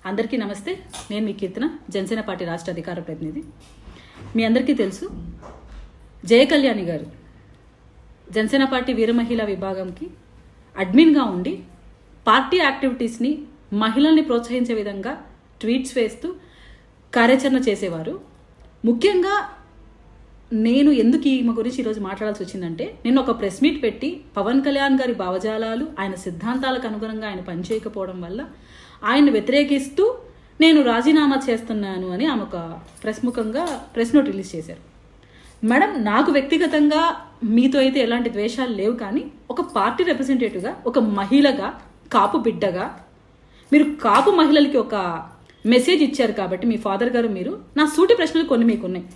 అందరికీ నమస్తే. నేను మీ కీర్తన, జనసేన పార్టీ రాష్ట్ర అధికార ప్రతినిధి. మీ అందరికీ తెలుసు, జయ కళ్యాణి గారు జనసేన పార్టీ వీర మహిళా విభాగంకి అడ్మిన్గా ఉండి పార్టీ యాక్టివిటీస్ని మహిళల్ని ప్రోత్సహించే విధంగా ట్వీట్స్ వేస్తూ కార్యాచరణ చేసేవారు. ముఖ్యంగా నేను ఎందుకు ఈమె గురించి ఈరోజు మాట్లాడాల్సి వచ్చిందంటే, నేను ఒక ప్రెస్ మీట్ పెట్టి పవన్ కళ్యాణ్ గారి భావజాలాలు, ఆయన సిద్ధాంతాలకు అనుగుణంగా ఆయన పనిచేయకపోవడం వల్ల ఆయన్ని వ్యతిరేకిస్తూ నేను రాజీనామా చేస్తున్నాను అని ఆమె ఒక ప్రెస్ నోట్ రిలీజ్ చేశారు. మేడం, నాకు వ్యక్తిగతంగా మీతో అయితే ఎలాంటి ద్వేషాలు లేవు, కానీ ఒక పార్టీ రిప్రజెంటేటివ్గా, ఒక మహిళగా, కాపు బిడ్డగా మీరు కాపు మహిళలకి ఒక మెసేజ్ ఇచ్చారు కాబట్టి మీ ఫాదర్ గారు, మీరు నా సూటి ప్రశ్నలు కొన్ని మీకున్నాయి.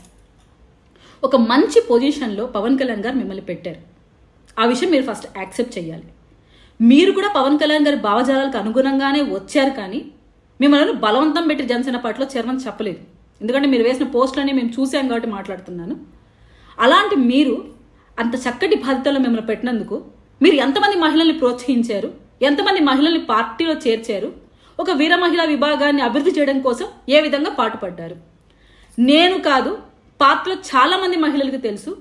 ఒక మంచి పొజిషన్లో పవన్ కళ్యాణ్ గారు మిమ్మల్ని పెట్టారు. ఆ విషయం మీరు ఫస్ట్ యాక్సెప్ట్ చేయాలి. మీరు కూడా పవన్ కళ్యాణ్ గారి భావజాలాలకు అనుగుణంగానే వచ్చారు, కానీ మిమ్మల్ని బలవంతం పెట్టి జనసేన పార్టీలో చేరమని చెప్పలేదు. ఎందుకంటే మీరు వేసిన పోస్టులన్నీ మేము చూసాం కాబట్టి మాట్లాడుతున్నాను. అలాంటి మీరు అంత చక్కటి బాధ్యతలో మిమ్మల్ని పెట్టినందుకు మీరు ఎంతమంది మహిళల్ని ప్రోత్సహించారు, ఎంతమంది మహిళల్ని పార్టీలో చేర్చారు, ఒక వీర మహిళా విభాగాన్ని అభివృద్ధి చేయడం కోసం ఏ విధంగా పాటుపడ్డారు. నేను కాదు, పార్టీలో చాలా మంది మహిళలకు తెలుసు.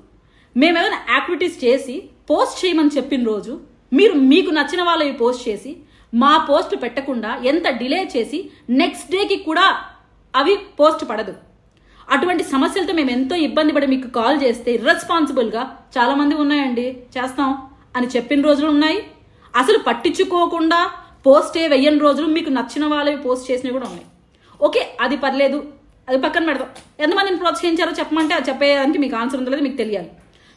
మేమేమైనా యాక్టివిటీస్ చేసి పోస్ట్ చేయమని చెప్పిన రోజు మీరు మీకు నచ్చిన వాళ్ళవి పోస్ట్ చేసి మా పోస్ట్ పెట్టకుండా ఎంత డిలే చేసి నెక్స్ట్ డేకి కూడా అవి పోస్ట్ పడదు. అటువంటి సమస్యలతో మేము ఎంతో ఇబ్బంది పడి మీకు కాల్ చేస్తే ఇర్రెస్పాన్సిబుల్గా చాలామంది ఉన్నాయండి, చేస్తాం అని చెప్పిన రోజులు ఉన్నాయి. అసలు పట్టించుకోకుండా పోస్టే వెయ్యని రోజులు మీకు నచ్చిన వాళ్ళవి పోస్ట్ చేసినవి కూడా ఉన్నాయి. ఓకే, అది పర్లేదు, అది పక్కన పెడతాం. ఎంతమందిని ప్రోత్సహించారో చెప్పమంటే అది చెప్పేదానికి మీకు ఆన్సర్ ఉందో మీకు తెలియాలి.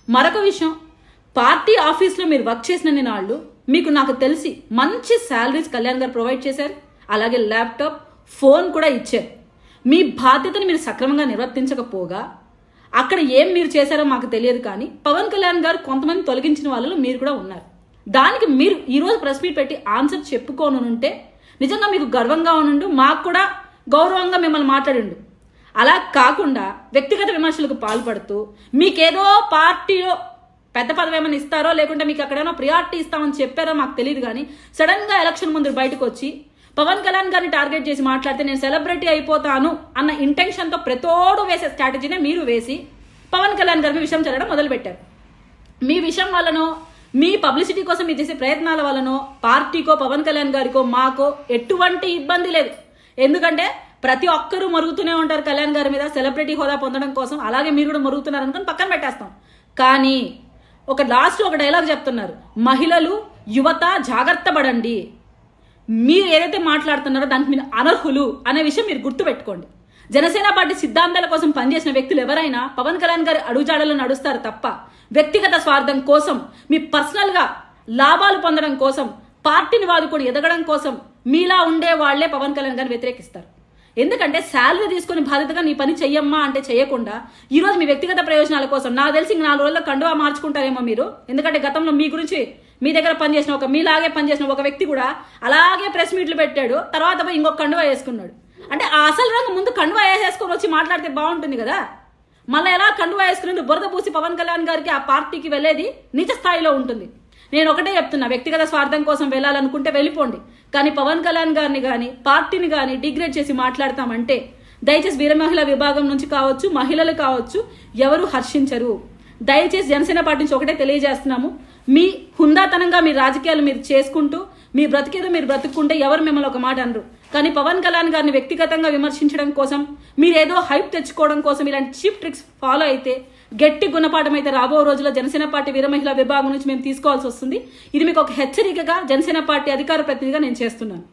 మరొక విషయం, పార్టీ ఆఫీస్లో మీరు వర్క్ చేసిన నాళ్ళు మీకు నాకు తెలిసి మంచి శాలరీస్ కళ్యాణ్ గారు ప్రొవైడ్ చేశారు. అలాగే ల్యాప్టాప్, ఫోన్ కూడా ఇచ్చారు. మీ బాధ్యతని మీరు సక్రమంగా నిర్వర్తించకపోగా అక్కడ ఏం మీరు చేశారో మాకు తెలియదు, కానీ పవన్ కళ్యాణ్ గారు కొంతమంది తొలగించిన వాళ్ళలో మీరు కూడా ఉన్నారు. దానికి మీరు ఈరోజు ప్రెస్ మీట్ పెట్టి ఆన్సర్ చెప్పుకోనుంటే నిజంగా మీకు గర్వంగా ఉండు, మాకు కూడా గౌరవంగా మిమ్మల్ని మాట్లాడిండు. అలా కాకుండా వ్యక్తిగత విమర్శలకు పాల్పడుతూ మీకేదో పార్టీలో పెద్ద పదవి ఏమైనా ఇస్తారో, లేకుంటే మీకు అక్కడేమో ప్రియారిటీ ఇస్తామని చెప్పారో మాకు తెలియదు, కానీ సడన్గా ఎలక్షన్ ముందు బయటకు వచ్చి పవన్ కళ్యాణ్ గారిని టార్గెట్ చేసి మాట్లాడితే నేను సెలబ్రిటీ అయిపోతాను అన్న ఇంటెన్షన్తో ప్రతోడు వేసే స్ట్రాటజీనే మీరు వేసి పవన్ కళ్యాణ్ గారి విషయం చల్లడం మొదలుపెట్టారు. మీ విషయం వల్లనో, మీ పబ్లిసిటీ కోసం మీరు చేసే ప్రయత్నాల వల్లనో పార్టీకో, పవన్ కళ్యాణ్ గారికో, మాకో ఎటువంటి ఇబ్బంది లేదు. ఎందుకంటే ప్రతి ఒక్కరూ మరుగుతూనే ఉంటారు కళ్యాణ్ గారి మీద సెలబ్రిటీ హోదా పొందడం కోసం. అలాగే మీరు కూడా మరుగుతున్నారు అనుకుని పక్కన పెట్టేస్తాం. కానీ లాస్ట్ ఒక డైలాగ్ చెప్తున్నారు, మహిళలు, యువత జాగ్రత్త పడండి, మీరు ఏదైతే మాట్లాడుతున్నారో దానికి మీరు అనర్హులు అనే విషయం మీరు గుర్తుపెట్టుకోండి. జనసేన పార్టీ సిద్ధాంతాల కోసం పనిచేసిన వ్యక్తులు ఎవరైనా పవన్ కళ్యాణ్ గారి అడుగుజాడలో నడుస్తారు తప్ప వ్యక్తిగత స్వార్థం కోసం, మీ పర్సనల్గా లాభాలు పొందడం కోసం, పార్టీని వాదుకొని ఎదగడం కోసం మీలా ఉండే వాళ్లే పవన్ కళ్యాణ్ గారిని వ్యతిరేకిస్తారు. ఎందుకంటే శాలరీ తీసుకుని బాధ్యతగా నీ పని చెయ్యమ్మా అంటే చేయకుండా ఈరోజు మీ వ్యక్తిగత ప్రయోజనాల కోసం నాకు తెలిసి 4 రోజుల్లో కండువా మార్చుకుంటారేమో మీరు. ఎందుకంటే గతంలో మీ గురించి మీ దగ్గర పనిచేసిన మీలాగే పనిచేసిన ఒక వ్యక్తి కూడా అలాగే ప్రెస్ మీట్లు పెట్టాడు, తర్వాత పోయి ఇంకొక కండువా వేసుకున్నాడు. అంటే ఆ అసలు రంగు ముందు కండువా వేసేసుకొని వచ్చి మాట్లాడితే బాగుంటుంది కదా. మళ్ళీ ఎలా కండువా వేసుకుని బురద పూసి పవన్ కళ్యాణ్ గారికి ఆ పార్టీకి వెళ్ళేది నీచ స్థాయిలో ఉంటుంది. నేను ఒకటే చెప్తున్నా, వ్యక్తిగత స్వార్థం కోసం వెళ్ళాలనుకుంటే వెళ్ళిపోండి, కానీ పవన్ కళ్యాణ్ గారిని కానీ పార్టీని కానీ డిగ్రేడ్ చేసి మాట్లాడతామంటే దయచేసి వీర మహిళా విభాగం నుంచి కావచ్చు, మహిళలు కావచ్చు, ఎవరు హర్షించరు. దయచేసి జనసేన పార్టీ నుంచి ఒకటే తెలియజేస్తున్నాము, మీ హుందాతనంగా మీ రాజకీయాలు మీరు చేసుకుంటూ మీ బ్రతికేదో మీరు బ్రతుక్కుంటే ఎవరు మిమ్మల్ని ఒక మాట అనరు. కానీ పవన్ కళ్యాణ్ గారిని వ్యక్తిగతంగా విమర్శించడం కోసం, మీరేదో హైప్ తెచ్చుకోవడం కోసం ఇలాంటి చీప్ ట్రిక్స్ ఫాలో అయితే గట్టి గుణపాఠం అయితే రాబో రోజుల్లో జనసేన పార్టీ వీర మహిళా విభాగం నుంచి మేము తీసుకోవాల్సి వస్తుంది. ఇది మీకు ఒక హెచ్చరికగా జనసేన పార్టీ అధికార ప్రతినిధిగా నేను చేస్తున్నాను.